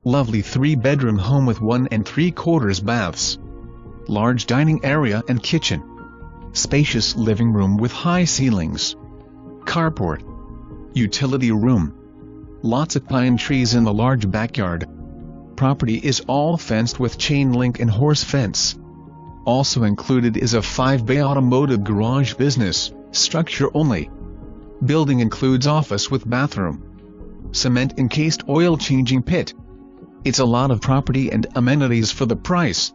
Lovely 3-bedroom home with 1 3/4 baths. Large dining area and kitchen. Spacious living room with high ceilings. Carport. Utility room. Lots of pine trees in the large backyard. Property is all fenced with chain link and horse fence. Also included is a 5-bay automotive garage business, structure only. Building includes office with bathroom. Cement-encased oil changing pit. It's a lot of property and amenities for the price.